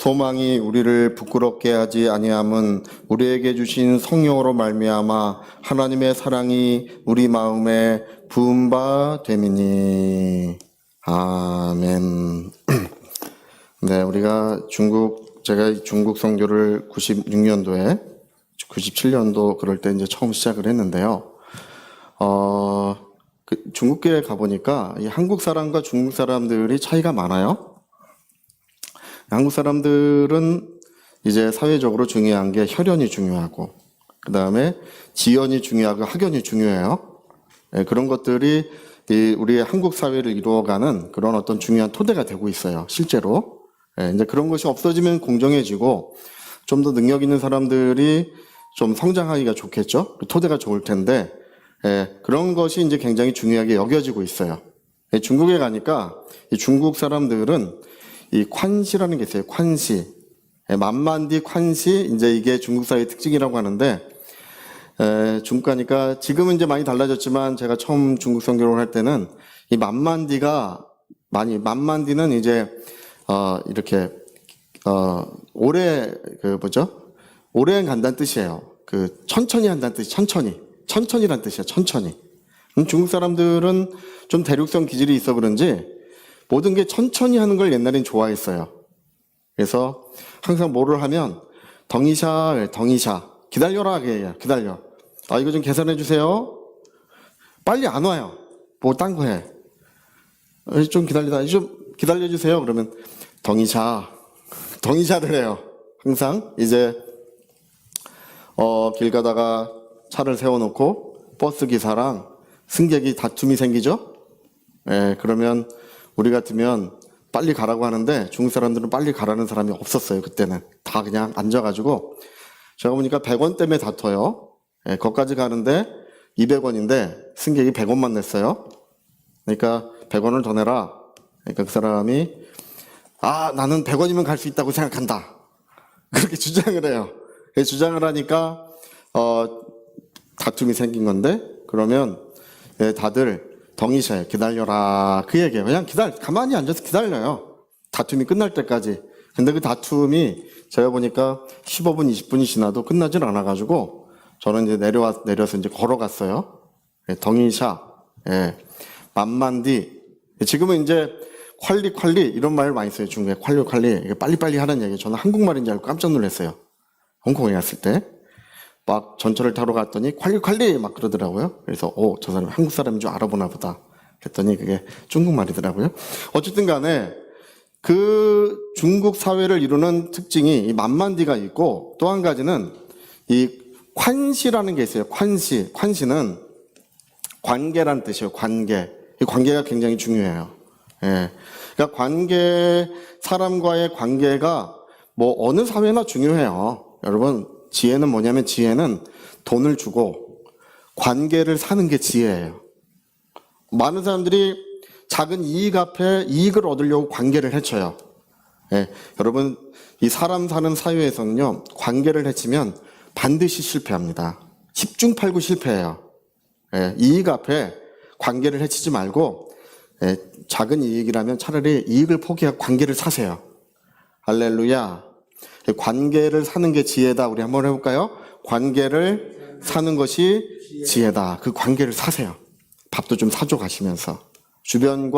소망이 우리를 부끄럽게 하지 아니함은 우리에게 주신 성령으로 말미암아 하나님의 사랑이 우리 마음에 부은 바 됨이니. 아멘. 네, 제가 중국 선교를 96년도에 97년도 그럴 때 이제 처음 시작을 했는데요. 중국교회 가보니까 이 한국 사람과 중국 사람들이 차이가 많아요. 한국 사람들은 이제 사회적으로 중요한 게 혈연이 중요하고, 그 다음에 지연이 중요하고 학연이 중요해요. 그런 것들이 우리의 한국 사회를 이루어가는 그런 어떤 중요한 토대가 되고 있어요, 실제로. 이제 그런 것이 없어지면 공정해지고, 좀 더 능력 있는 사람들이 좀 성장하기가 좋겠죠? 토대가 좋을 텐데, 그런 것이 이제 굉장히 중요하게 여겨지고 있어요. 중국에 가니까 이 중국 사람들은 이 콴시라는 게 있어요. 콴시. 만만디 콴시, 이제 이게 중국 사회의 특징이라고 하는데, 중국 가니까 지금은 이제 많이 달라졌지만 제가 처음 중국 선교를 할 때는 이 만만디는 이제, 이렇게, 오래 간다는 뜻이에요. 천천히 한다는 뜻이, 천천히란 뜻이에요, 천천히. 중국 사람들은 좀 대륙성 기질이 있어 그런지 모든 게 천천히 하는 걸 옛날엔 좋아했어요. 그래서 항상 뭐를 하면 덩이샤 기다려라, 기다려. 이거 좀 계산해 주세요. 빨리 안 와요. 뭐 딴 거 해. 좀 기다려 주세요. 그러면 덩이샤를 해요. 항상 이제 길 가다가 차를 세워놓고 버스 기사랑 승객이 다툼이 생기죠. 그러면 우리 같으면 빨리 가라고 하는데 중국 사람들은 빨리 가라는 사람이 없었어요. 그때는 다 그냥 앉아가지고, 제가 보니까 100원 때문에 다퉈요. 거기까지 가는데 200원인데 승객이 100원만 냈어요. 그러니까 100원을 더 내라. 그러니까 그 사람이 나는 100원이면 갈 수 있다고 생각한다, 그렇게 주장을 해요. 주장을 하니까 다툼이 생긴 건데, 그러면 다들 덩이샤에 기다려라, 그 얘기예요. 그냥 가만히 앉아서 기다려요, 다툼이 끝날 때까지. 근데 그 다툼이 제가 보니까 15분 20분이 지나도 끝나질 않아가지고 저는 이제 내려서 이제 걸어갔어요. 덩이샤, 만만디. 지금은 이제 콸리 이런 말을 많이 써요. 중국에 콸리 빨리빨리 하는 얘기. 저는 한국말인 줄 알고 깜짝 놀랐어요. 홍콩에 갔을 때 막 전철을 타러 갔더니 콸리 막 그러더라고요. 그래서 저 사람이 한국 사람인 줄 알아보나 보다 그랬더니 그게 중국말이더라고요. 어쨌든 간에 그 중국 사회를 이루는 특징이 이 만만디가 있고, 또 한 가지는 이 콴시라는 게 있어요. 콴시는 관계란 뜻이에요. 이 관계가 굉장히 중요해요. 그러니까 사람과의 관계가 뭐 어느 사회나 중요해요. 여러분, 지혜는 뭐냐면, 지혜는 돈을 주고 관계를 사는 게 지혜예요. 많은 사람들이 작은 이익 앞에 이익을 얻으려고 관계를 해쳐요. 여러분, 이 사람 사는 사회에서는요, 관계를 해치면 반드시 실패합니다. 10중 8구 실패해요. 이익 앞에 관계를 해치지 말고, 작은 이익이라면 차라리 이익을 포기하고 관계를 사세요. 할렐루야. 관계를 사는 게 지혜다. 우리 한번 해볼까요? 관계를 사는 것이 지혜다. 그 관계를 사세요. 밥도 좀 사줘 가시면서 주변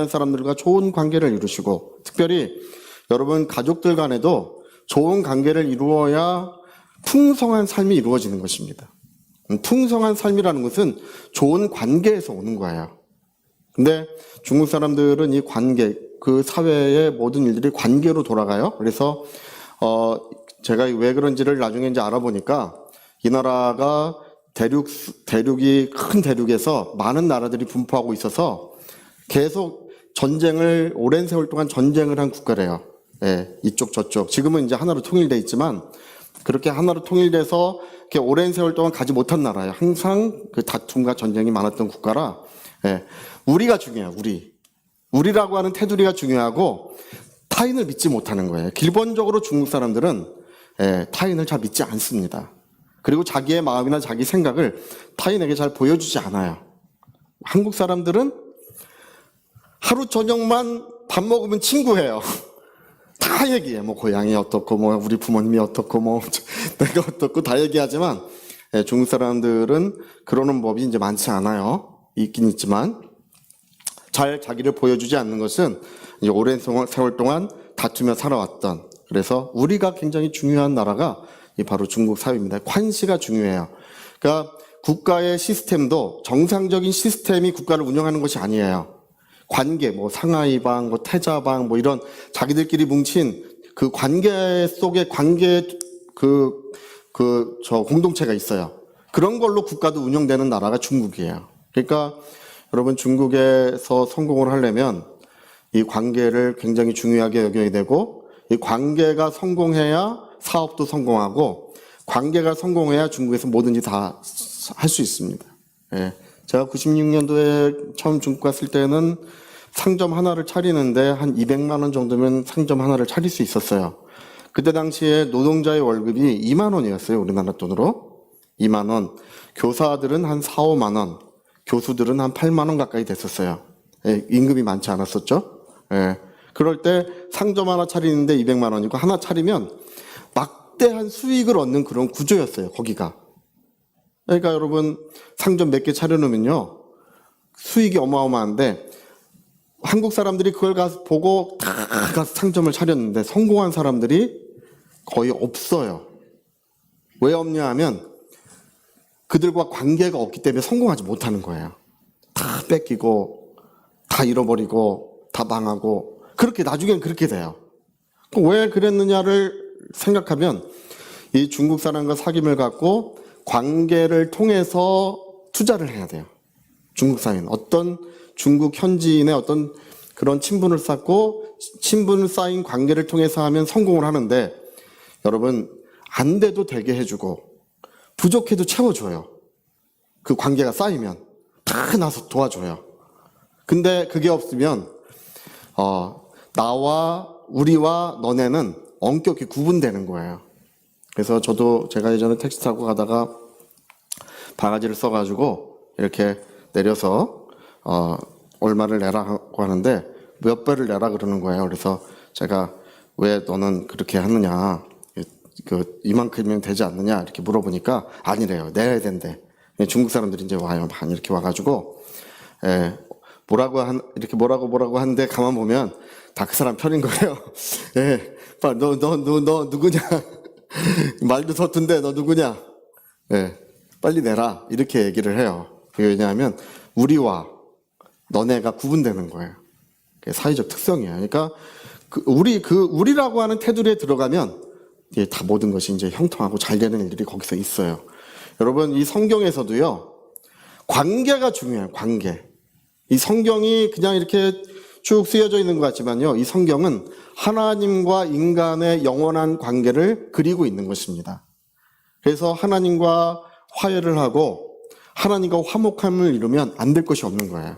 사람들과 좋은 관계를 이루시고, 특별히 여러분 가족들 간에도 좋은 관계를 이루어야 풍성한 삶이 이루어지는 것입니다. 풍성한 삶이라는 것은 좋은 관계에서 오는 거예요. 근데 중국 사람들은 이 관계, 그 사회의 모든 일들이 관계로 돌아가요. 그래서 제가 왜 그런지를 나중에 이제 알아보니까, 이 나라가 대륙이 큰 대륙에서 많은 나라들이 분포하고 있어서 계속 오랜 세월 동안 전쟁을 한 국가래요. 이쪽 저쪽. 지금은 이제 하나로 통일돼 있지만, 그렇게 하나로 통일돼서 이렇게 오랜 세월 동안 가지 못한 나라예요. 항상 그 다툼과 전쟁이 많았던 국가라. 우리가 중요해요. 우리라고 하는 테두리가 중요하고, 타인을 믿지 못하는 거예요. 기본적으로 중국 사람들은 타인을 잘 믿지 않습니다. 그리고 자기의 마음이나 자기 생각을 타인에게 잘 보여주지 않아요. 한국 사람들은 하루 저녁만 밥 먹으면 친구해요. 다 얘기해. 뭐 고향이 어떻고 뭐 우리 부모님이 어떻고 뭐 내가 어떻고 다 얘기하지만 중국 사람들은 그러는 법이 이제 많지 않아요. 있긴 있지만 잘 자기를 보여주지 않는 것은 이제 오랜 세월 동안 다투며 살아왔던, 그래서 우리가 굉장히 중요한 나라가 바로 중국 사회입니다. 관시가 중요해요. 그러니까 국가의 시스템도 정상적인 시스템이 국가를 운영하는 것이 아니에요. 관계, 뭐 상하이방, 뭐 태자방, 뭐 이런 자기들끼리 뭉친 그 관계 속에 공동체가 있어요. 그런 걸로 국가도 운영되는 나라가 중국이에요. 그러니까 여러분, 중국에서 성공을 하려면 이 관계를 굉장히 중요하게 여겨야 되고, 이 관계가 성공해야 사업도 성공하고, 관계가 성공해야 중국에서 뭐든지 다 할 수 있습니다. 예. 제가 96년도에 처음 중국 갔을 때는 상점 하나를 차리는데 한 200만 원 정도면 상점 하나를 차릴 수 있었어요. 그때 당시에 노동자의 월급이 2만 원이었어요. 우리나라 돈으로. 2만 원. 교사들은 한 4, 5만 원. 교수들은 한 8만 원 가까이 됐었어요. 예, 임금이 많지 않았었죠. 예. 그럴 때 상점 하나 차리는데 200만 원이고, 하나 차리면 막대한 수익을 얻는 그런 구조였어요. 거기가. 그러니까 여러분, 상점 몇 개 차려놓으면요, 수익이 어마어마한데, 한국 사람들이 그걸 가서 보고 다 가서 상점을 차렸는데 성공한 사람들이 거의 없어요. 왜 없냐 하면 그들과 관계가 없기 때문에 성공하지 못하는 거예요. 다 뺏기고 다 잃어버리고 다 망하고, 그렇게 나중엔 그렇게 돼요. 왜 그랬느냐를 생각하면 이 중국 사람과 사귐을 갖고 관계를 통해서 투자를 해야 돼요. 중국 사회는 어떤 중국 현지인의 어떤 그런 친분을 쌓고 친분을 쌓인 관계를 통해서 하면 성공을 하는데, 여러분, 안 돼도 되게 해주고 부족해도 채워줘요. 그 관계가 쌓이면 다 나서 도와줘요. 근데 그게 없으면 나와 우리와 너네는 엄격히 구분되는 거예요. 그래서 제가 예전에 택시 타고 가다가 바가지를 써가지고 이렇게 내려서 얼마를 내라고 하는데 몇 배를 내라 그러는 거예요. 그래서 제가 왜 너는 그렇게 하느냐, 이만큼이면 되지 않느냐 이렇게 물어보니까 아니래요. 내야 된대. 중국 사람들이 이제 와요. 반 이렇게 와가지고 이렇게 뭐라고 하는데 가만 보면 다 그 사람 편인 거예요. 예, 너 누구냐? 말도 서툰데 너 누구냐? 예, 빨리 내라 이렇게 얘기를 해요. 그게 왜냐하면 우리와 너네가 구분되는 거예요. 그게 사회적 특성이에요. 그러니까 우리라고 하는 테두리에 들어가면 다 모든 것이 이제 형통하고 잘 되는 일들이 거기서 있어요. 여러분, 이 성경에서도요, 관계가 중요해요. 관계. 이 성경이 그냥 이렇게 쭉 쓰여져 있는 것 같지만요, 이 성경은 하나님과 인간의 영원한 관계를 그리고 있는 것입니다. 그래서 하나님과 화해를 하고 하나님과 화목함을 이루면 안 될 것이 없는 거예요.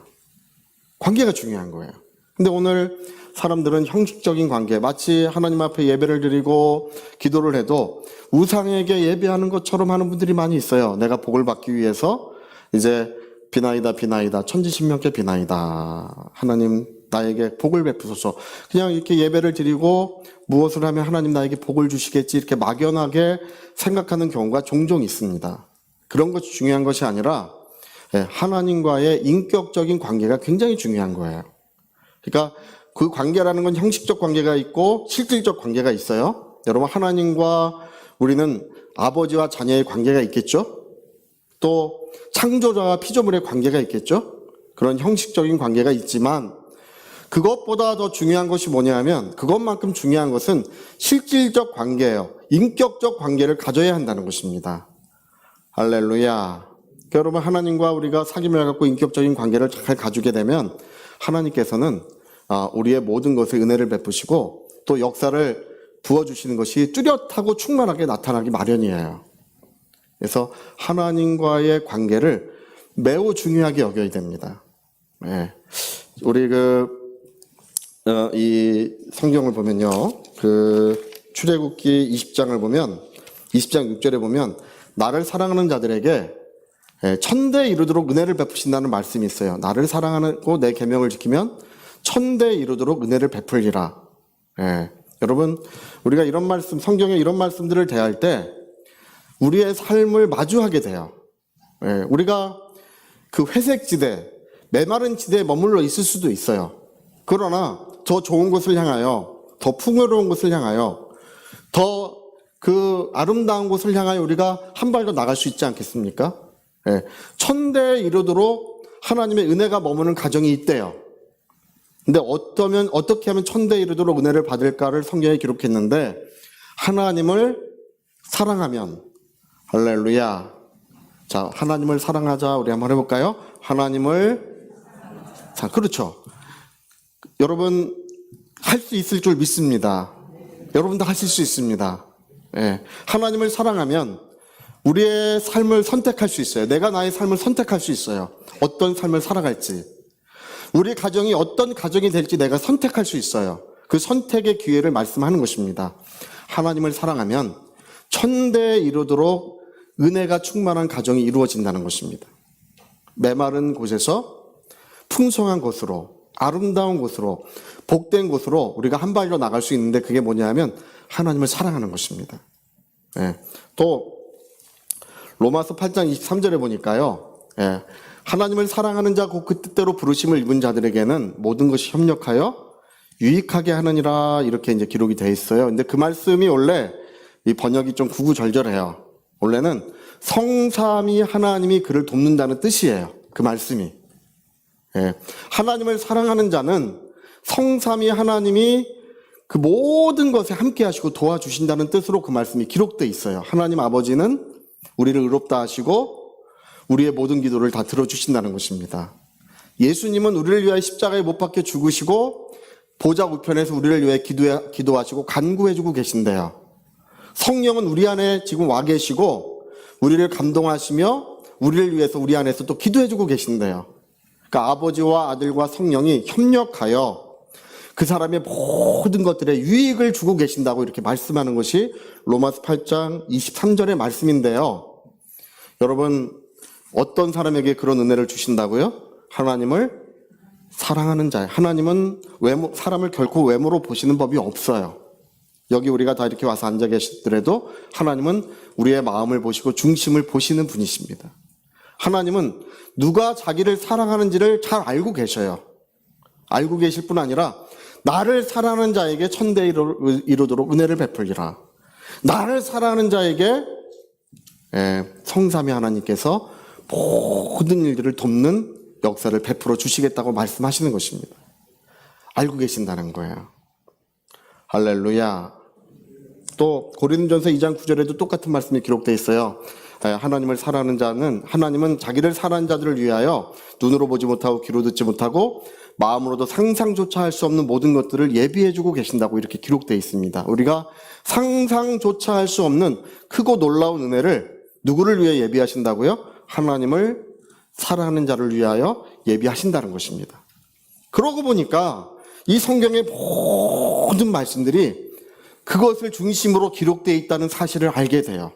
관계가 중요한 거예요. 근데 오늘 사람들은 형식적인 관계, 마치 하나님 앞에 예배를 드리고 기도를 해도 우상에게 예배하는 것처럼 하는 분들이 많이 있어요. 내가 복을 받기 위해서 이제 비나이다 천지신명께 비나이다, 하나님 나에게 복을 베푸소서, 그냥 이렇게 예배를 드리고 무엇을 하면 하나님 나에게 복을 주시겠지 이렇게 막연하게 생각하는 경우가 종종 있습니다. 그런 것이 중요한 것이 아니라 하나님과의 인격적인 관계가 굉장히 중요한 거예요. 그러니까 그 관계라는 건 형식적 관계가 있고 실질적 관계가 있어요. 여러분, 하나님과 우리는 아버지와 자녀의 관계가 있겠죠? 또 창조자와 피조물의 관계가 있겠죠? 그런 형식적인 관계가 있지만 그것보다 더 중요한 것이 뭐냐면, 그것만큼 중요한 것은 실질적 관계예요. 인격적 관계를 가져야 한다는 것입니다. 할렐루야. 여러분, 하나님과 우리가 사귐을 갖고 인격적인 관계를 잘 가지게 되면 하나님께서는 우리의 모든 것에 은혜를 베푸시고 또 역사를 부어주시는 것이 뚜렷하고 충만하게 나타나기 마련이에요. 그래서 하나님과의 관계를 매우 중요하게 여겨야 됩니다. 우리 이 성경을 보면요, 출애굽기 20장을 보면 20장 6절에 보면 나를 사랑하는 자들에게 천대에 이르도록 은혜를 베푸신다는 말씀이 있어요. 나를 사랑하고 내 계명을 지키면 천대에 이르도록 은혜를 베풀리라. 여러분, 우리가 이런 말씀, 성경에 이런 말씀들을 대할 때 우리의 삶을 마주하게 돼요. 예, 우리가 그 회색 지대, 메마른 지대에 머물러 있을 수도 있어요. 그러나 더 좋은 곳을 향하여, 더 풍요로운 곳을 향하여, 더 그 아름다운 곳을 향하여 우리가 한 발 더 나갈 수 있지 않겠습니까? 예, 천대에 이르도록 하나님의 은혜가 머무는 가정이 있대요. 근데 어떻게 하면 천대에 이르도록 은혜를 받을까를 성경에 기록했는데, 하나님을 사랑하면, 할렐루야. 자, 하나님을 사랑하자. 우리 한번 해볼까요? 자, 그렇죠. 여러분, 할 수 있을 줄 믿습니다. 여러분도 하실 수 있습니다. 예. 하나님을 사랑하면 우리의 삶을 선택할 수 있어요. 내가 나의 삶을 선택할 수 있어요. 어떤 삶을 살아갈지. 우리 가정이 어떤 가정이 될지 내가 선택할 수 있어요. 그 선택의 기회를 말씀하는 것입니다. 하나님을 사랑하면 천대에 이르도록 은혜가 충만한 가정이 이루어진다는 것입니다. 메마른 곳에서 풍성한 곳으로, 아름다운 곳으로, 복된 곳으로 우리가 한 발로 나갈 수 있는데, 그게 뭐냐면 하나님을 사랑하는 것입니다. 예. 또 로마서 8장 23절에 보니까요, 예. 하나님을 사랑하는 자 곧 그 뜻대로 부르심을 입은 자들에게는 모든 것이 협력하여 유익하게 하느니라, 이렇게 이제 기록이 되어 있어요. 근데 그 말씀이 원래 이 번역이 좀 구구절절해요. 원래는 성삼위 하나님이 그를 돕는다는 뜻이에요. 그 말씀이. 예. 하나님을 사랑하는 자는 성삼위 하나님이 그 모든 것에 함께 하시고 도와주신다는 뜻으로 그 말씀이 기록되어 있어요. 하나님 아버지는 우리를 의롭다 하시고 우리의 모든 기도를 다 들어주신다는 것입니다. 예수님은 우리를 위하여 십자가에 못 박혀 죽으시고 보좌 우편에서 우리를 위해 기도하시고 간구해주고 계신데요. 성령은 우리 안에 지금 와 계시고 우리를 감동하시며 우리를 위해서 우리 안에서 또 기도해주고 계신데요. 그러니까 아버지와 아들과 성령이 협력하여 그 사람의 모든 것들에 유익을 주고 계신다고 이렇게 말씀하는 것이 로마서 8장 23절의 말씀인데요. 여러분, 어떤 사람에게 그런 은혜를 주신다고요? 하나님을 사랑하는 자. 하나님은 사람을 결코 외모로 보시는 법이 없어요. 여기 우리가 다 이렇게 와서 앉아 계시더라도 하나님은 우리의 마음을 보시고 중심을 보시는 분이십니다. 하나님은 누가 자기를 사랑하는지를 잘 알고 계셔요. 알고 계실 뿐 아니라 나를 사랑하는 자에게 천대에 이르도록 은혜를 베풀리라. 나를 사랑하는 자에게 성삼위 하나님께서 모든 일들을 돕는 역사를 베풀어 주시겠다고 말씀하시는 것입니다. 알고 계신다는 거예요. 할렐루야. 또 고린도전서 2장 9절에도 똑같은 말씀이 기록되어 있어요. 하나님을 사랑하는 자는, 하나님은 자기를 사랑하는 자들을 위하여 눈으로 보지 못하고 귀로 듣지 못하고 마음으로도 상상조차 할 수 없는 모든 것들을 예비해주고 계신다고 이렇게 기록되어 있습니다. 우리가 상상조차 할 수 없는 크고 놀라운 은혜를 누구를 위해 예비하신다고요? 하나님을 사랑하는 자를 위하여 예비하신다는 것입니다. 그러고 보니까 이 성경의 모든 말씀들이 그것을 중심으로 기록되어 있다는 사실을 알게 돼요.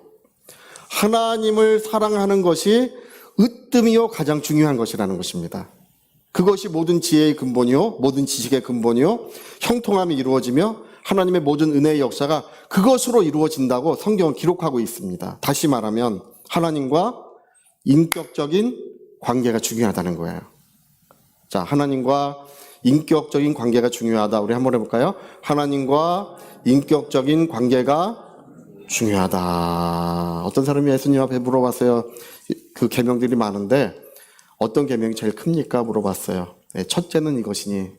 하나님을 사랑하는 것이 으뜸이요 가장 중요한 것이라는 것입니다. 그것이 모든 지혜의 근본이요, 모든 지식의 근본이요, 형통함이 이루어지며 하나님의 모든 은혜의 역사가 그것으로 이루어진다고 성경은 기록하고 있습니다. 다시 말하면 하나님과 인격적인 관계가 중요하다는 거예요. 자, 하나님과 인격적인 관계가 중요하다. 우리 한번 해볼까요? 하나님과 인격적인 관계가 중요하다. 어떤 사람이 예수님 앞에 물어봤어요. 그 계명들이 많은데 어떤 계명이 제일 큽니까? 물어봤어요. 첫째는 이것이니,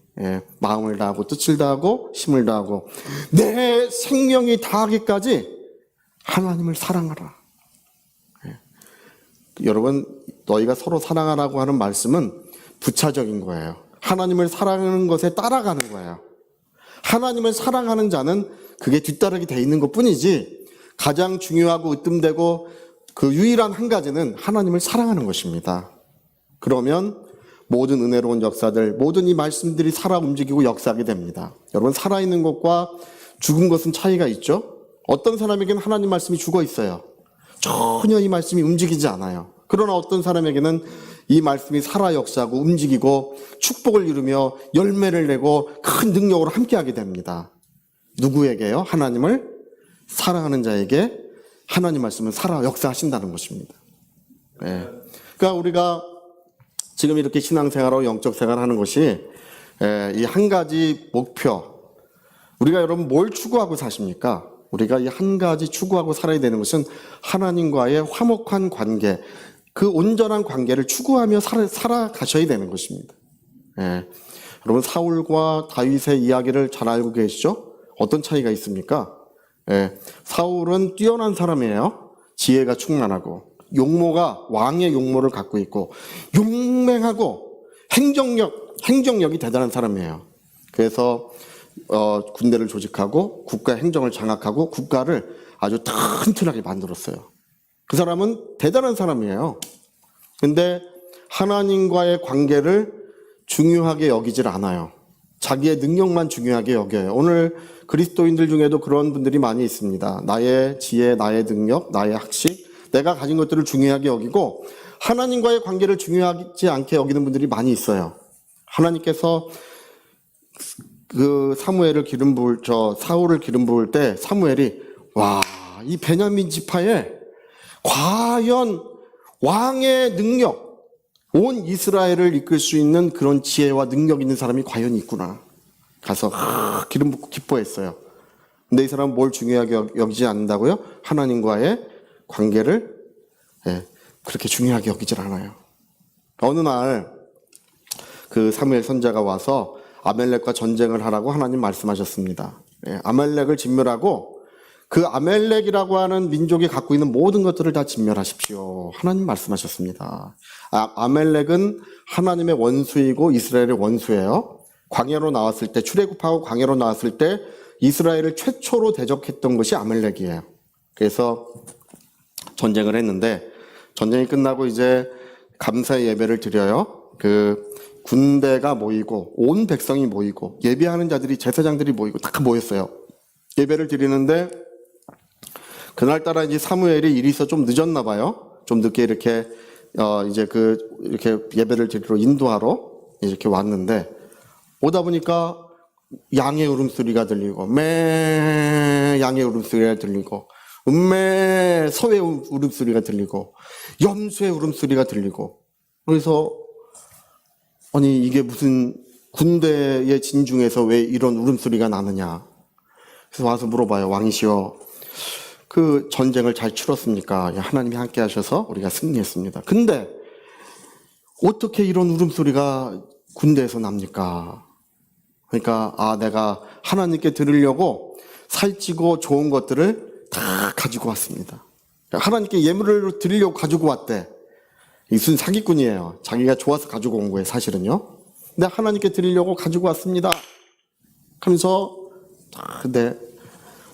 마음을 다하고 뜻을 다하고 힘을 다하고 내 생명이 다하기까지 하나님을 사랑하라. 여러분, 너희가 서로 사랑하라고 하는 말씀은 부차적인 거예요. 하나님을 사랑하는 것에 따라가는 거예요. 하나님을 사랑하는 자는 그게 뒤따르게 돼 있는 것 뿐이지, 가장 중요하고 으뜸되고 그 유일한 한 가지는 하나님을 사랑하는 것입니다. 그러면 모든 은혜로운 역사들, 모든 이 말씀들이 살아 움직이고 역사하게 됩니다. 여러분, 살아있는 것과 죽은 것은 차이가 있죠? 어떤 사람에게는 하나님 말씀이 죽어 있어요. 전혀 이 말씀이 움직이지 않아요. 그러나 어떤 사람에게는 이 말씀이 살아 역사하고 움직이고 축복을 이루며 열매를 내고 큰 능력으로 함께하게 됩니다. 누구에게요? 하나님을 사랑하는 자에게 하나님 말씀은 살아 역사하신다는 것입니다. 예. 그러니까 우리가 지금 이렇게 신앙생활하고 영적 생활하는 것이 이 한 가지 목표, 우리가 여러분 뭘 추구하고 사십니까? 우리가 이 한 가지 추구하고 살아야 되는 것은 하나님과의 화목한 관계, 그 온전한 관계를 추구하며 살아가셔야 되는 것입니다. 예. 여러분 사울과 다윗의 이야기를 잘 알고 계시죠? 어떤 차이가 있습니까? 예. 사울은 뛰어난 사람이에요. 지혜가 충만하고 용모가 왕의 용모를 갖고 있고 용맹하고 행정력이 대단한 사람이에요. 그래서 군대를 조직하고 국가 행정을 장악하고 국가를 아주 튼튼하게 만들었어요. 그 사람은 대단한 사람이에요. 근데 하나님과의 관계를 중요하게 여기질 않아요. 자기의 능력만 중요하게 여겨요. 오늘 그리스도인들 중에도 그런 분들이 많이 있습니다. 나의 지혜, 나의 능력, 나의 학식, 내가 가진 것들을 중요하게 여기고 하나님과의 관계를 중요하지 않게 여기는 분들이 많이 있어요. 하나님께서 그 사울을 기름 부을 때 사무엘이 이 베냐민 지파에 과연 왕의 능력, 온 이스라엘을 이끌 수 있는 그런 지혜와 능력 있는 사람이 과연 있구나. 가서 기름 붓고 기뻐했어요. 근데 이 사람은 뭘 중요하게 여기지 않는다고요? 하나님과의 관계를 그렇게 중요하게 여기질 않아요. 어느 날 그 사무엘 선지자가 와서 아멜렉과 전쟁을 하라고 하나님 말씀하셨습니다. 아멜렉을 진멸하고 그 아멜렉이라고 하는 민족이 갖고 있는 모든 것들을 다 진멸하십시오. 하나님 말씀하셨습니다. 아멜렉은 하나님의 원수이고 이스라엘의 원수예요. 광야로 나왔을 때, 출애굽하고 광야로 나왔을 때 이스라엘을 최초로 대적했던 것이 아멜렉이에요. 그래서 전쟁을 했는데 전쟁이 끝나고 이제 감사의 예배를 드려요. 그 군대가 모이고 온 백성이 모이고 예배하는 자들이 제사장들이 모이고 다 모였어요. 예배를 드리는데 그날따라 이제 사무엘이 일이 있어 좀 늦었나 봐요. 좀 늦게 이렇게 이렇게 예배를 드리러 인도하러 이렇게 왔는데 오다 보니까 양의 울음소리가 들리고 양의 울음소리가 들리고 소의 울음소리가 들리고 염소의 울음소리가 들리고 그래서 아니 이게 무슨 군대의 진중에서 왜 이런 울음소리가 나느냐. 그래서 와서 물어봐요. 왕이시여 그 전쟁을 잘 치렀습니까? 하나님이 함께 하셔서 우리가 승리했습니다. 근데 어떻게 이런 울음소리가 군대에서 납니까? 그러니까 내가 하나님께 들으려고 살찌고 좋은 것들을 다 가지고 왔습니다. 하나님께 예물을 드리려고 가지고 왔대. 이순 사기꾼이에요. 자기가 좋아서 가지고 온 거예요, 사실은요. 근데 하나님께 드리려고 가지고 왔습니다. 하면서 근데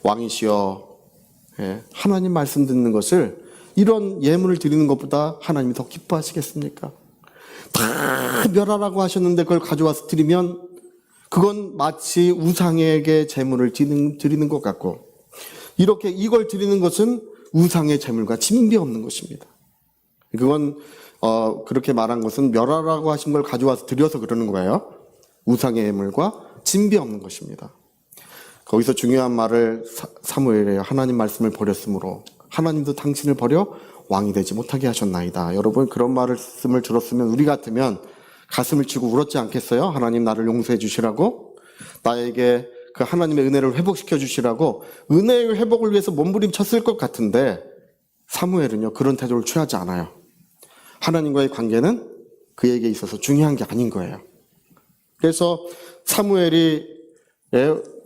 왕이시여, 하나님 말씀 듣는 것을 이런 예물을 드리는 것보다 하나님이 더 기뻐하시겠습니까? 다 멸하라고 하셨는데 그걸 가져와서 드리면 그건 마치 우상에게 제물을 드리는 것 같고 이렇게 이걸 드리는 것은 우상의 제물과 진비 없는 것입니다. 그건 그렇게 말한 것은 멸하라고 하신 걸 가져와서 드려서 그러는 거예요. 우상의 예물과 진비 없는 것입니다. 거기서 중요한 말을 사무엘이에요. 하나님 말씀을 버렸으므로 하나님도 당신을 버려 왕이 되지 못하게 하셨나이다. 여러분 그런 말씀을 들었으면 우리 같으면 가슴을 치고 울었지 않겠어요? 하나님 나를 용서해 주시라고 나에게 그 하나님의 은혜를 회복시켜 주시라고 은혜의 회복을 위해서 몸부림쳤을 것 같은데 사무엘은요 그런 태도를 취하지 않아요. 하나님과의 관계는 그에게 있어서 중요한 게 아닌 거예요. 그래서 사무엘이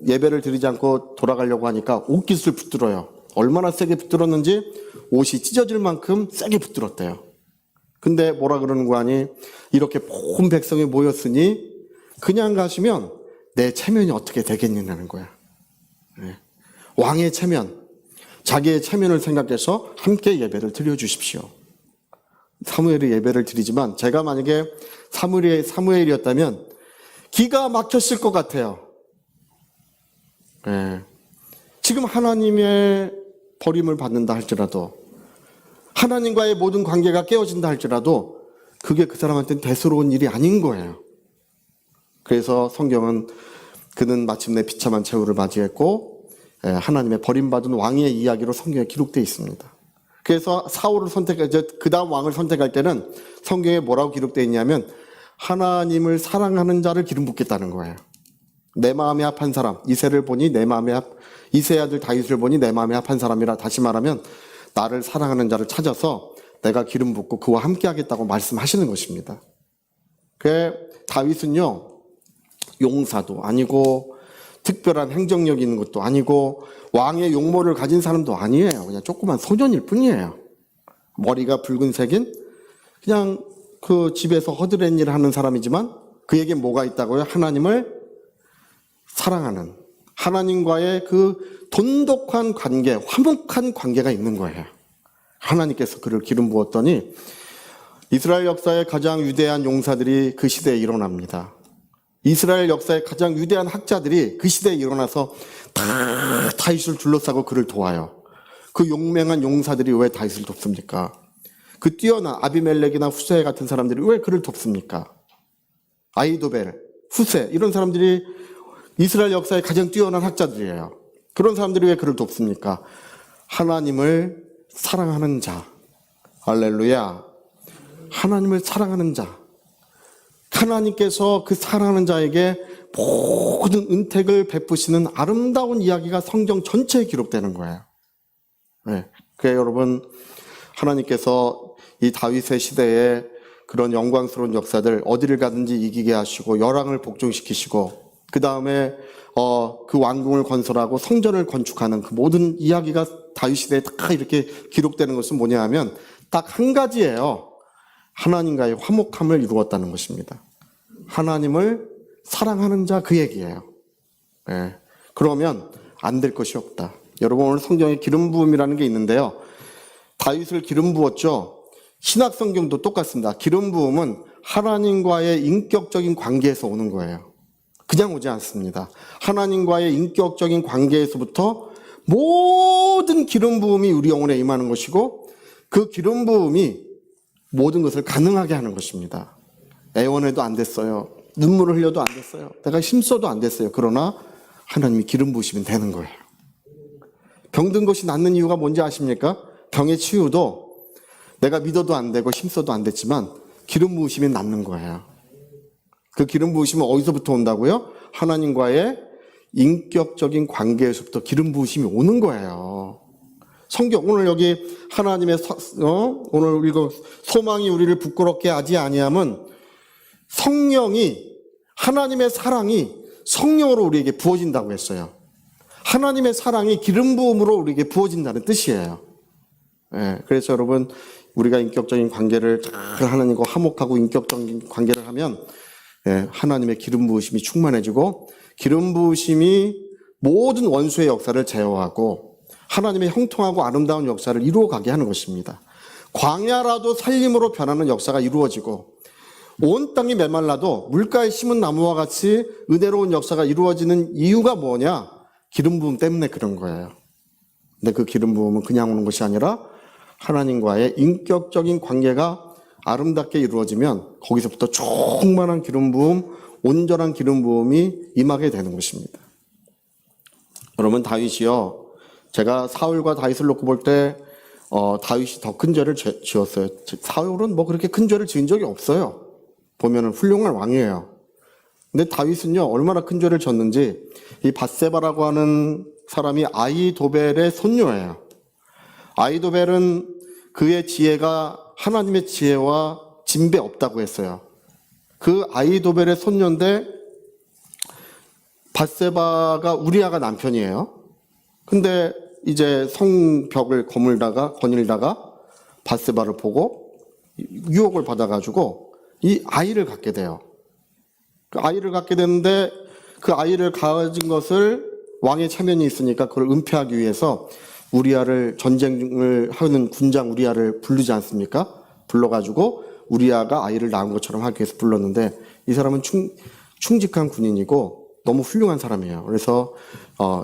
예배를 드리지 않고 돌아가려고 하니까 옷깃을 붙들어요. 얼마나 세게 붙들었는지 옷이 찢어질 만큼 세게 붙들었대요. 근데 뭐라 그러는 거 아니? 이렇게 온 백성이 모였으니 그냥 가시면 내 체면이 어떻게 되겠냐는 거야. 왕의 체면, 자기의 체면을 생각해서 함께 예배를 드려주십시오. 사무엘이 예배를 드리지만 제가 만약에 사무엘이었다면 기가 막혔을 것 같아요. 지금 하나님의 버림을 받는다 할지라도 하나님과의 모든 관계가 깨어진다 할지라도 그게 그 사람한테는 대수로운 일이 아닌 거예요. 그래서 성경은 그는 마침내 비참한 최후를 맞이했고 하나님의 버림받은 왕의 이야기로 성경에 기록되어 있습니다. 그래서 사울을 그 다음 왕을 선택할 때는 성경에 뭐라고 기록되어 있냐면 하나님을 사랑하는 자를 기름 붓겠다는 거예요. 내 마음에 합한 사람, 이새의 아들 다윗을 보니 내 마음에 합한 사람이라. 다시 말하면 나를 사랑하는 자를 찾아서 내가 기름 붓고 그와 함께 하겠다고 말씀하시는 것입니다. 다윗은요, 용사도 아니고 특별한 행정력이 있는 것도 아니고 왕의 용모를 가진 사람도 아니에요. 그냥 조그만 소년일 뿐이에요. 머리가 붉은색인 그냥 그 집에서 허드렛 일을 하는 사람이지만 그에게 뭐가 있다고요? 하나님을 사랑하는, 하나님과의 그 돈독한 관계, 화목한 관계가 있는 거예요. 하나님께서 그를 기름 부었더니 이스라엘 역사의 가장 위대한 용사들이 그 시대에 일어납니다. 이스라엘 역사의 가장 위대한 학자들이 그 시대에 일어나서 다 다윗을 둘러싸고 그를 도와요. 그 용맹한 용사들이 왜 다윗을 돕습니까? 그 뛰어난 아비멜렉이나 후세 같은 사람들이 왜 그를 돕습니까? 아히도벨, 후세 이런 사람들이 이스라엘 역사의 가장 뛰어난 학자들이에요. 그런 사람들이 왜 그를 돕습니까? 하나님을 사랑하는 자. 할렐루야. 하나님을 사랑하는 자. 하나님께서 그 사랑하는 자에게 모든 은택을 베푸시는 아름다운 이야기가 성경 전체에 기록되는 거예요. 네. 그래서 여러분, 하나님께서 이 다윗의 시대에 그런 영광스러운 역사들 어디를 가든지 이기게 하시고 열왕을 복종시키시고 그 다음에 그 왕궁을 건설하고 성전을 건축하는 그 모든 이야기가 다윗 시대에 다 이렇게 기록되는 것은 뭐냐 하면 딱 한 가지예요. 하나님과의 화목함을 이루었다는 것입니다. 하나님을 사랑하는 자 그 얘기예요. 네. 그러면 안 될 것이 없다. 여러분 오늘 성경에 기름 부음이라는 게 있는데요. 다윗을 기름 부었죠. 신약 성경도 똑같습니다. 기름 부음은 하나님과의 인격적인 관계에서 오는 거예요. 그냥 오지 않습니다. 하나님과의 인격적인 관계에서부터 모든 기름 부음이 우리 영혼에 임하는 것이고 그 기름 부음이 모든 것을 가능하게 하는 것입니다. 애원해도 안 됐어요. 눈물을 흘려도 안 됐어요. 내가 힘써도 안 됐어요. 그러나 하나님이 기름 부으시면 되는 거예요. 병든 것이 낫는 이유가 뭔지 아십니까? 병의 치유도 내가 믿어도 안 되고 힘써도 안 됐지만 기름 부으시면 낫는 거예요. 그 기름 부으심은 어디서부터 온다고요? 하나님과의 인격적인 관계에서부터 기름 부으심이 오는 거예요. 성경 오늘 여기 하나님의 오늘 읽은 소망이 우리를 부끄럽게 하지 아니함은 성령이 하나님의 사랑이 성령으로 우리에게 부어진다고 했어요. 하나님의 사랑이 기름 부음으로 우리에게 부어진다는 뜻이에요. 네, 그래서 여러분 우리가 인격적인 관계를 하나님과 화목하고 인격적인 관계를 하면 하나님의 기름 부으심이 충만해지고 기름 부으심이 모든 원수의 역사를 제어하고 하나님의 형통하고 아름다운 역사를 이루어가게 하는 것입니다. 광야라도 살림으로 변하는 역사가 이루어지고 온 땅이 메말라도 물가에 심은 나무와 같이 은혜로운 역사가 이루어지는 이유가 뭐냐? 기름 부음 때문에 그런 거예요. 근데 그 기름 부음은 그냥 오는 것이 아니라 하나님과의 인격적인 관계가 아름답게 이루어지면 거기서부터 충만한 기름 부음, 온전한 기름 부음이 임하게 되는 것입니다. 여러분 다윗이요. 제가 사울과 다윗을 놓고 볼 때 다윗이 더 큰 죄를 지었어요. 사울은 뭐 그렇게 큰 죄를 지은 적이 없어요. 보면은 훌륭한 왕이에요. 근데 다윗은요 얼마나 큰 죄를 졌는지 이 밧세바라고 하는 사람이 아히도벨의 손녀예요. 아히도벨은 그의 지혜가 하나님의 지혜와 진배 없다고 했어요. 그 아히도벨의 손녀인데 밧세바가 우리아가 남편이에요. 근데 이제 성벽을 거닐다가 밧세바를 보고 유혹을 받아가지고 이 아이를 갖게 돼요. 그 아이를 갖게 되는데 그 아이를 가진 것을 왕의 체면이 있으니까 그걸 은폐하기 위해서 우리아를 전쟁을 하는 군장 우리아를 부르지 않습니까? 불러가지고 우리아가 아이를 낳은 것처럼 하기 위해서 불렀는데 이 사람은 충직한 군인이고 너무 훌륭한 사람이에요. 그래서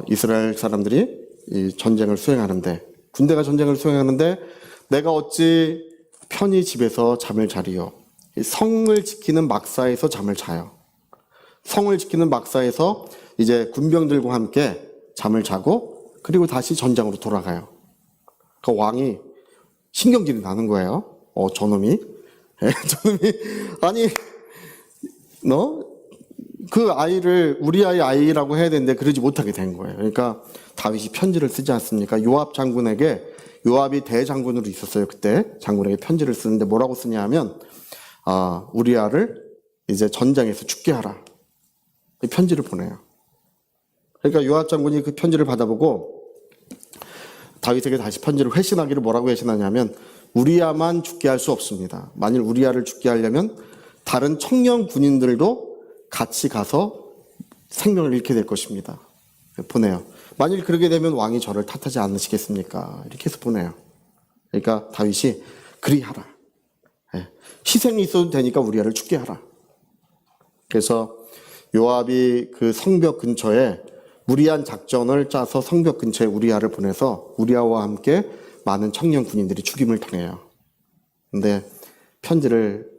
이스라엘 사람들이 이 전쟁을 수행하는데 군대가 전쟁을 수행하는데 내가 어찌 편히 집에서 잠을 자리요. 성을 지키는 막사에서 잠을 자요. 성을 지키는 막사에서 이제 군병들과 함께 잠을 자고 그리고 다시 전장으로 돌아가요. 그 왕이 신경질이 나는 거예요. 저놈이. 예, 저놈이 아니 너 그 아이를 우리아의 아이라고 해야 되는데 그러지 못하게 된 거예요. 그러니까 다윗이 편지를 쓰지 않습니까? 요압 장군에게, 요압이 대장군으로 있었어요. 그때 장군에게 편지를 쓰는데 뭐라고 쓰냐 하면 우리아를 이제 전장에서 죽게 하라. 이 편지를 보내요. 그러니까 요압 장군이 그 편지를 받아보고 다윗에게 다시 편지를 회신하기를 뭐라고 회신하냐면 우리아만 죽게 할 수 없습니다. 만일 우리아를 죽게 하려면 다른 청년 군인들도 같이 가서 생명을 잃게 될 것입니다. 보내요. 만일 그렇게 되면 왕이 저를 탓하지 않으시겠습니까? 이렇게 해서 보내요. 그러니까 다윗이 그리하라. 희생이 있어도 되니까 우리아를 죽게 하라. 그래서 요압이 그 성벽 근처에 무리한 작전을 짜서 성벽 근처에 우리아를 보내서 우리아와 함께 많은 청년 군인들이 죽임을 당해요. 근데 편지를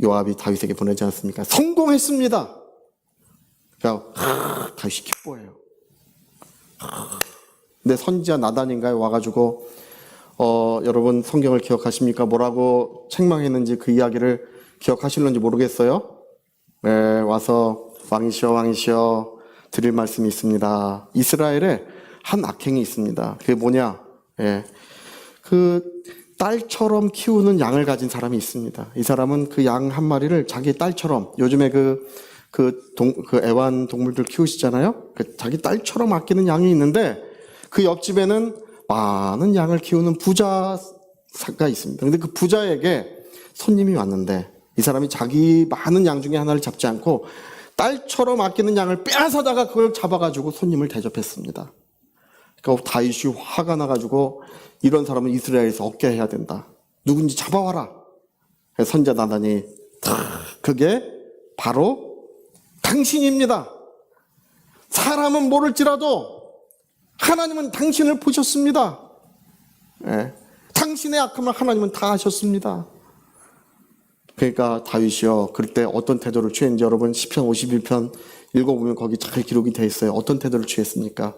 요압이 다윗에게 보내지 않습니까? 성공했습니다. 그러니까 다윗이 기뻐해요. 근데 선지자 나단인가요? 와가지고 여러분 성경을 기억하십니까? 뭐라고 책망했는지 그 이야기를 기억하실는지 모르겠어요. 네, 와서 왕이시여 드릴 말씀이 있습니다. 이스라엘에 한 악행이 있습니다. 그게 뭐냐? 그 딸처럼 키우는 양을 가진 사람이 있습니다. 이 사람은 그 양 한 마리를 자기 딸처럼, 요즘에 그 애완 동물들 키우시잖아요? 자기 딸처럼 아끼는 양이 있는데 그 옆집에는 많은 양을 키우는 부자가 있습니다. 근데 그 부자에게 손님이 왔는데 이 사람이 자기 많은 양 중에 하나를 잡지 않고 딸처럼 아끼는 양을 빼앗아다가 그걸 잡아가지고 손님을 대접했습니다. 그러니까 다윗이 화가 나가지고 이런 사람은 이스라엘에서 없게 해야 된다. 누군지 잡아와라. 선지자 나단이 그게 바로 당신입니다. 사람은 모를지라도 하나님은 당신을 보셨습니다. 당신의 악함을 하나님은 다 아셨습니다. 그러니까 다윗이요, 그때 어떤 태도를 취했는지 여러분 시편 51편 읽어보면 거기 잘 기록이 되어 있어요. 어떤 태도를 취했습니까?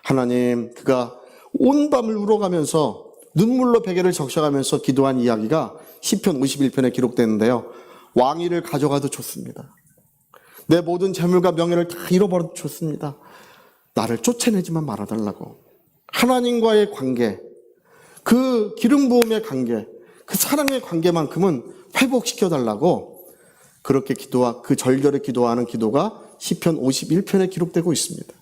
하나님, 그가 온 밤을 울어가면서 눈물로 베개를 적셔가면서 기도한 이야기가 시편 51편에 기록되는데요. 왕위를 가져가도 좋습니다. 내 모든 재물과 명예를 다 잃어버려도 좋습니다. 나를 쫓아내지만 말아달라고. 하나님과의 관계, 그 기름 부음의 관계, 그 사랑의 관계만큼은 회복시켜달라고 그렇게 그 절절히 기도하는 기도가 시편 51편에 기록되고 있습니다.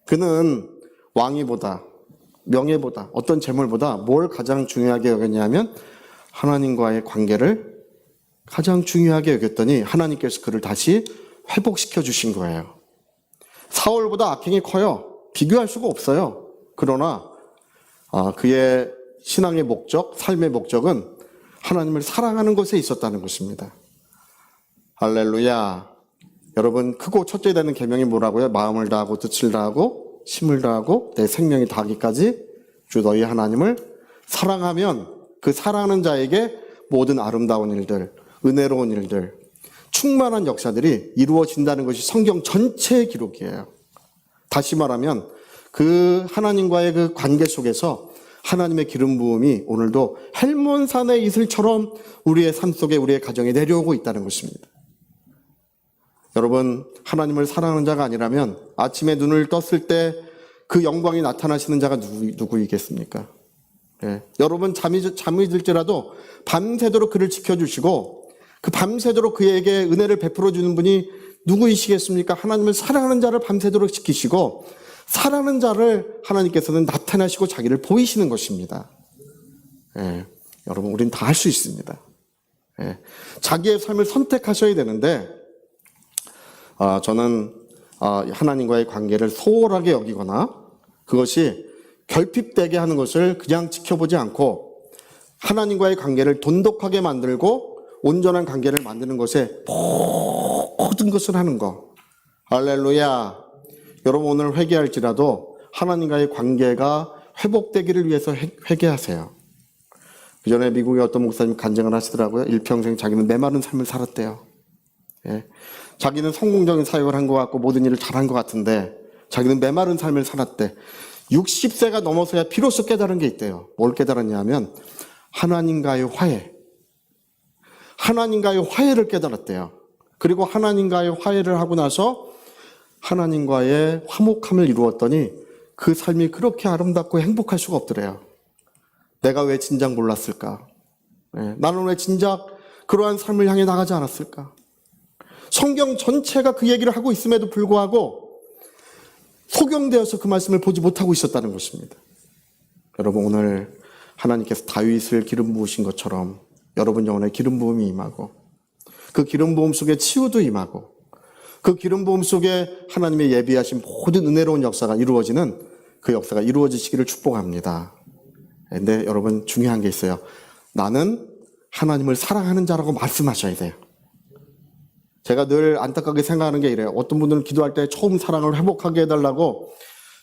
그는 왕위보다, 명예보다, 어떤 재물보다 뭘 가장 중요하게 여겼냐면 하나님과의 관계를 가장 중요하게 여겼더니 하나님께서 그를 다시 회복시켜 주신 거예요. 사울보다 악행이 커요. 비교할 수가 없어요. 그러나 그의 신앙의 목적, 삶의 목적은 하나님을 사랑하는 것에 있었다는 것입니다. 할렐루야. 여러분, 크고 첫째 되는 계명이 뭐라고요? 마음을 다하고 뜻을 다하고 힘을 다하고 내 생명이 다하기까지 주 너희 하나님을 사랑하면 그 사랑하는 자에게 모든 아름다운 일들, 은혜로운 일들, 충만한 역사들이 이루어진다는 것이 성경 전체의 기록이에요. 다시 말하면 그 하나님과의 그 관계 속에서 하나님의 기름 부음이 오늘도 헬몬산의 이슬처럼 우리의 삶 속에 우리의 가정에 내려오고 있다는 것입니다. 여러분, 하나님을 사랑하는 자가 아니라면 아침에 눈을 떴을 때 그 영광이 나타나시는 자가 누구이겠습니까? 여러분, 잠이 들지라도 밤새도록 그를 지켜주시고 그 밤새도록 그에게 은혜를 베풀어 주는 분이 누구이시겠습니까? 하나님을 사랑하는 자를 밤새도록 지키시고 사랑하는 자를 하나님께서는 나타나시고 자기를 보이시는 것입니다. 여러분, 우린 다 할 수 있습니다. 자기의 삶을 선택하셔야 되는데 저는 하나님과의 관계를 소홀하게 여기거나 그것이 결핍되게 하는 것을 그냥 지켜보지 않고 하나님과의 관계를 돈독하게 만들고 온전한 관계를 만드는 것에 모든 것을 하는 것. 할렐루야. 여러분, 오늘 회개할지라도 하나님과의 관계가 회복되기를 위해서 회개하세요. 그 전에 미국의 어떤 목사님 간증을 하시더라고요. 일평생 자기는 메마른 삶을 살았대요. 예. 자기는 성공적인 사역을 한 것 같고 모든 일을 잘한 것 같은데 자기는 메마른 삶을 살았대. 60세가 넘어서야 비로소 깨달은 게 있대요. 뭘 깨달았냐면 하나님과의 화해. 하나님과의 화해를 깨달았대요. 그리고 하나님과의 화해를 하고 나서 하나님과의 화목함을 이루었더니 그 삶이 그렇게 아름답고 행복할 수가 없더래요. 내가 왜 진작 몰랐을까? 네, 나는 왜 진작 그러한 삶을 향해 나가지 않았을까? 성경 전체가 그 얘기를 하고 있음에도 불구하고 소경되어서 그 말씀을 보지 못하고 있었다는 것입니다. 여러분, 오늘 하나님께서 다윗을 기름 부으신 것처럼 여러분 영혼에 기름 부음이 임하고 그 기름 부음 속에 치유도 임하고 그 기름 부음 속에 하나님의 예비하신 모든 은혜로운 역사가 이루어지는 그 역사가 이루어지시기를 축복합니다. 근데 여러분, 중요한 게 있어요. 나는 하나님을 사랑하는 자라고 말씀하셔야 돼요. 제가 늘 안타깝게 생각하는 게 이래요. 어떤 분들은 기도할 때 처음 사랑을 회복하게 해달라고.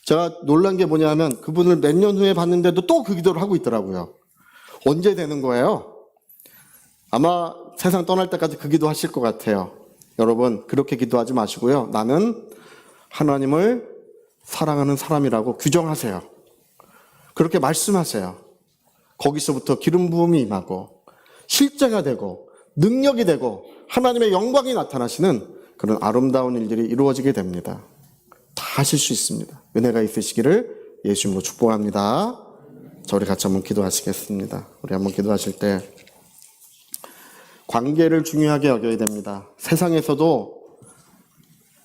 제가 놀란 게 뭐냐면 그분을 몇 년 후에 봤는데도 또 그 기도를 하고 있더라고요. 언제 되는 거예요? 아마 세상 떠날 때까지 그 기도 하실 것 같아요. 여러분, 그렇게 기도하지 마시고요. 나는 하나님을 사랑하는 사람이라고 규정하세요. 그렇게 말씀하세요. 거기서부터 기름 부음이 임하고 실제가 되고 능력이 되고 하나님의 영광이 나타나시는 그런 아름다운 일들이 이루어지게 됩니다. 다 하실 수 있습니다. 은혜가 있으시기를 예수님으로 축복합니다. 자, 우리 같이 한번 기도하시겠습니다. 우리 한번 기도하실 때 관계를 중요하게 여겨야 됩니다. 세상에서도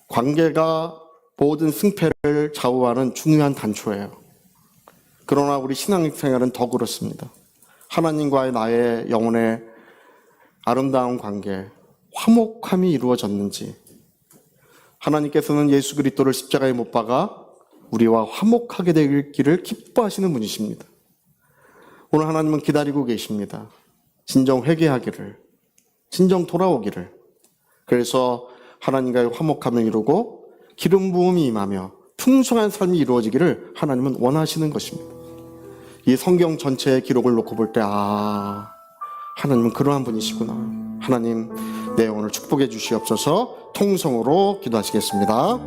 관계가 모든 승패를 좌우하는 중요한 단초예요. 그러나 우리 신앙생활은 더 그렇습니다. 하나님과의 나의 영혼의 아름다운 관계, 화목함이 이루어졌는지, 하나님께서는 예수 그리스도를 십자가에 못 박아 우리와 화목하게 되기를 기뻐하시는 분이십니다. 오늘 하나님은 기다리고 계십니다. 진정 회개하기를, 진정 돌아오기를. 그래서 하나님과의 화목함을 이루고 기름 부음이 임하며 풍성한 삶이 이루어지기를 하나님은 원하시는 것입니다. 이 성경 전체의 기록을 놓고 볼 때 하나님은 그러한 분이시구나. 하나님, 내 영혼을 축복해 주시옵소서. 통성으로 기도하시겠습니다.